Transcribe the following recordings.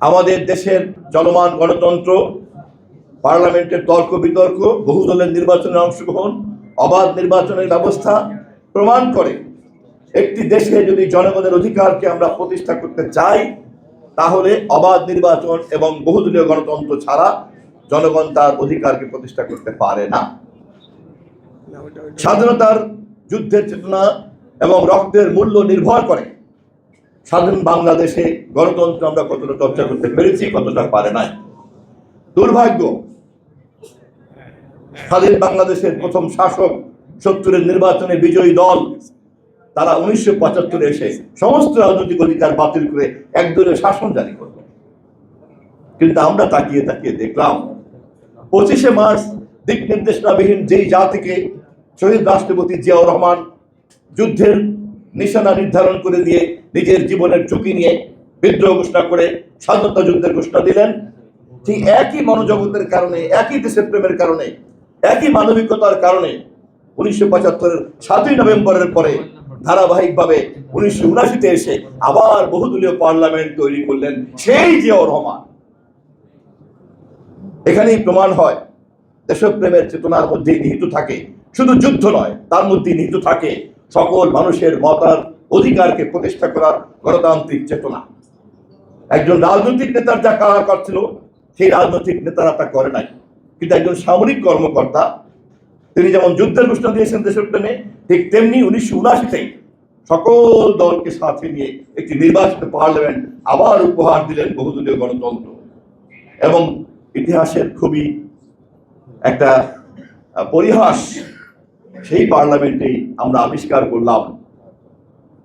আমাদের দেশের চলমান গণতন্ত্র, পার্লামেন্টের তর্ক বিতর্ক, বহুদলের নির্বাচনের অংশগ্রহণ, অবাধ নির্বাচনের ব্যবস্থা প্রমাণ করে একটি দেশে যদি জনগণের অধিকারকে আমরা প্রতিষ্ঠা করতে চাই, তাহলে অবাধ নির্বাচন এবং বহুদলীয় গণতন্ত্র ছাড়া জনগণ তার অধিকারকে প্রতিষ্ঠা করতে পারে না। স্বাধীনতার যুদ্ধের চেতনা এবং রক্তের মূল্য নির্ভর করে স্বাধীন বাংলাদেশে গণতন্ত্র আমরা কতটা চর্চা করতে পেরেছি, কতটা পারে নাই। দুর্ভাগ্য, স্বাধীন বাংলাদেশের প্রথম শাসক 70-এর নির্বাচনে বিজয়ী দল তারা 1975 এসে সমস্ত রাজনৈতিক অধিকার বাতিল করে একদলীয় শাসন জারি করল। কিন্তু আমরা তাকিয়ে তাকিয়ে দেখলাম 25শে মার্চ দিক নির্দেশনাবিহীন যেই জাতিকে শহীদ রাষ্ট্রপতি জিয়াউর রহমান যুদ্ধের নিশানা নির্ধারণ করে দিয়ে নিজের জীবনের ঝুঁকি নিয়ে বিদ্রোহ ঘোষণা করে স্বাধীনতা যুদ্ধের ঘোষণা দিলেন, ঠিক একই মনোজগতের কারণে, একই দেশের প্রেমের কারণে, একই মানবিকতার কারণে 1975-এর 7ই নভেম্বরের পরে ধারাবাহিকভাবে 1979-তে এসে আবার বহুদলীয় পার্লামেন্ট তৈরি করলেন সেই জিয়াউর রহমান। এখানেই প্রমাণ হয় দেশপ্রেমের চেতনার মধ্যে নিহিত থাকে শুধু যুদ্ধ নয়, তার মধ্যে নিহিত থাকে সকল মানুষের মতার অধিকারকে প্রতিষ্ঠা করার গণতান্ত্রিক চেতনা। একজন রাজনৈতিক নেতার যা কাজ ছিল সেই রাজনৈতিক নেতারা তা করে নাই, কিন্তু একজন সামরিক কর্মকর্তা তিনি যেমন যুদ্ধের ঘোষণা দিয়েছেন দেশপ্রেমে, ঠিক তেমনি 1979-তেই সকল দলকে সাথে নিয়ে একটি নির্বাচিত পার্লামেন্ট আবার উপহার দিলেন বহুদলীয় গণতন্ত্র। এবং ইতিহাসের খুবই একটা পরিহাস, সেই পার্লামেন্টেই আমরা আবিষ্কার করলাম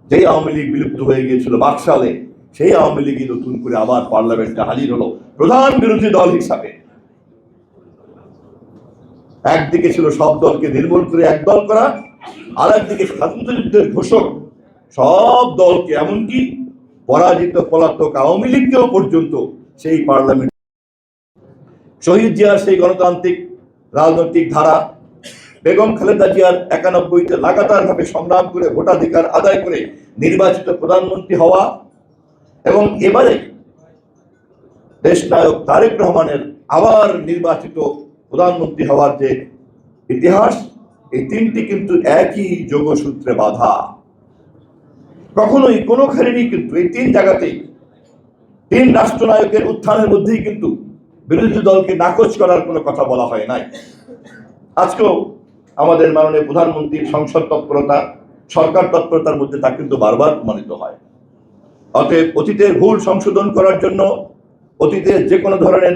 যেই আওয়ামী লীগ বিলুপ্ত হয়ে গিয়েছিল বাকশালে, সেই আওয়ামী লীগই নতুন করে আবার পার্লামেন্টে হাজির হলো প্রধান বিরোধী দল হিসাবে। একদিকে ছিল সব দলকে নির্মূল করে একদল করা, আর একদিকে স্বাধীনতা যুদ্ধের ঘোষক সব দলকে, এমনকি পরাজিত পলাতক আওয়ামী লীগকেও পর্যন্ত সেই পার্লামেন্ট। শহীদ জিয়ার সেই গণতান্ত্রিক রাজনৈতিক ধারা, বেগম খালেদা জিয়ার 91-তে লাগাতার ভাবে সংগ্রাম করে ভোটাধিকার আদায় করে নির্বাচিত প্রধানমন্ত্রী হওয়া, এবং এবারে দেশনায়ক তারেক রহমানের আবার নির্বাচিত প্রধানমন্ত্রী হওয়ার যে ইতিহাস, এই তিনটি কিন্তু একই যোগসূত্রে বাঁধা। কখনোই কোনোখানেই কিন্তু এই তিন জায়গাতেই তিন রাষ্ট্রনায়কের উত্থানের মধ্যেই কিন্তু বিরোধী দলকে নাকচ করার কোনো কথা বলা হয় নাই। আজকেও আমাদের মাননীয় প্রধানমন্ত্রীর সংসদ তৎপরতা, সরকার তৎপরতার মধ্যে তা কিন্তু বারবার প্রমাণিত হয়। অতএব অতীতের ভুল সংশোধন করার জন্য, অতীতের যে কোনো ধরনের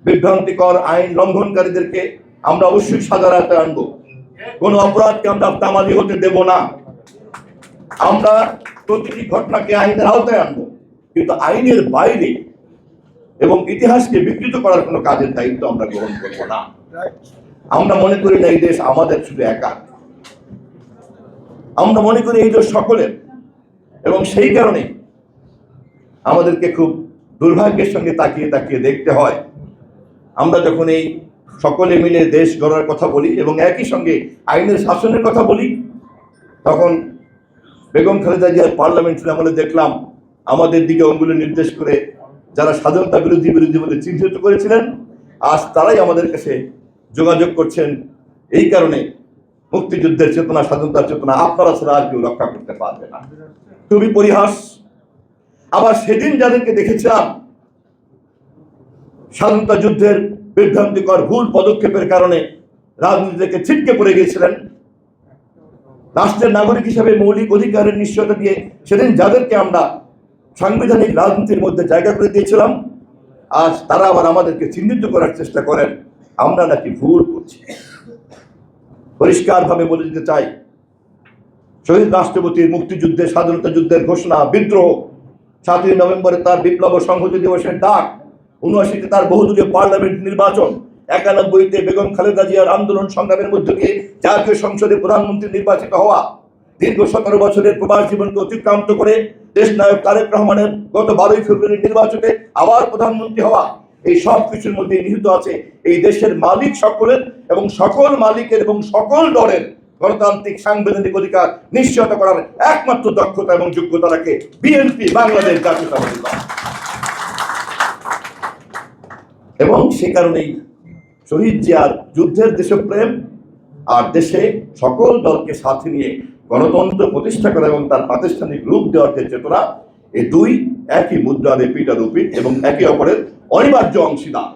বিভ্রান্তিকর আইন লঙ্ঘনকারীদেরকে আমরা অবশ্যই সাজার আওতায় আনবো। কোন অপরাধকে আমরা তামাদি হতে দেব না। আমরা প্রতিটি ঘটনাকে আইনের আওতায় আনবো, কিন্তু আইনের বাইরে এবং ইতিহাসকে বিকৃত করার কোনো কাজের দায়িত্ব আমরা গ্রহণ করবো না। আমরা মনে করি না এই দেশ আমাদের শুধু একা, আমরা মনে করি এই দেশ সকলের। এবং সেই কারণে আমাদেরকে খুব দুর্ভাগ্যের সঙ্গে তাকিয়ে তাকিয়ে দেখতে হয়, আমরা যখন এই সকলে মিলে দেশ গড়ার কথা বলি এবং একই সঙ্গে আইনের শাসনের কথা বলি, তখন বেগম খালেদা জিয়ার পার্লামেন্টের আমলে দেখলাম আমাদের দিকে অঙ্গুলি নির্দেশ করে যারা স্বাধীনতা বিরোধী বলে চিহ্নিত করেছিলেন, আজ তারাই আমাদের কাছে যোগাযোগ করছেন। এই কারণে মুক্তিযুদ্ধের চেতনা, স্বাধীনতার চেতনা আপনারা ছাড়া আর কেউ রক্ষা করতে পারবে না। খুবই পরিহাস। আবার সেদিন যাদেরকে দেখেছিলাম স্বাধীনতা যুদ্ধের বিভ্রান্তিকর ভুল পদক্ষেপের কারণে রাজনীতি থেকে ছিটকে পড়ে গিয়েছিলেন, রাষ্ট্রের নাগরিক হিসাবে মৌলিক অধিকারের নিশ্চয়তা দিয়ে সেদিন যাদেরকে আমরা সাংবিধানিক রাজনীতির মধ্যে জায়গা করে দিয়েছিলাম, আজ তারা আবার আমাদেরকে চিহ্নিত করার চেষ্টা করেন আমরা নাকি ভুল করছি। পরিষ্কারভাবে বলে দিতে চাই, শহীদ রাষ্ট্রপতির মুক্তিযুদ্ধের, স্বাধীনতা যুদ্ধের ঘোষণা, বিদ্রোহ, 7ই নভেম্বরে তার বিপ্লব ও সংহতি দিবসের ডাক, 79-তে তার বহুদলীয় পার্লামেন্ট নির্বাচন, 91-তে বেগম খালেদা জিয়ার আন্দোলন সংগ্রামের মধ্য দিয়ে জাতীয় সংসদে প্রধানমন্ত্রী নির্বাচিত হওয়া, দীর্ঘ 17 বছরের প্রবাস জীবনকে অতিক্রান্ত করে দেশনায়ক তারেক রহমানের গত 12ই ফেব্রুয়ারি নির্বাচনে আবার প্রধানমন্ত্রী হওয়া, এই সব কিছুর মধ্যে নিহিত আছে এই দেশের মালিক সকলের এবং সকল মালিকের এবং সকল দলের গণতান্ত্রিক সাংবিধানিক অধিকার নিশ্চিত করার একমাত্র দক্ষতা এবং যোগ্যতা রাখে বিএনপি, বাংলাদেশ জাতীয়তাবাদী দল। এবং সে কারণেই শহীদ জিয়ার যুদ্ধের দেশপ্রেম আর দেশে সকল দলকে সাথে নিয়ে গণতন্ত্র প্রতিষ্ঠা করা এবং তার প্রাতিষ্ঠানিক রূপ দেওয়ার যে চেতনা, এই দুই একই মুদ্রার এপিঠ আর ওপিঠ এবং একে অপরের অনিবার্য অংশীদার।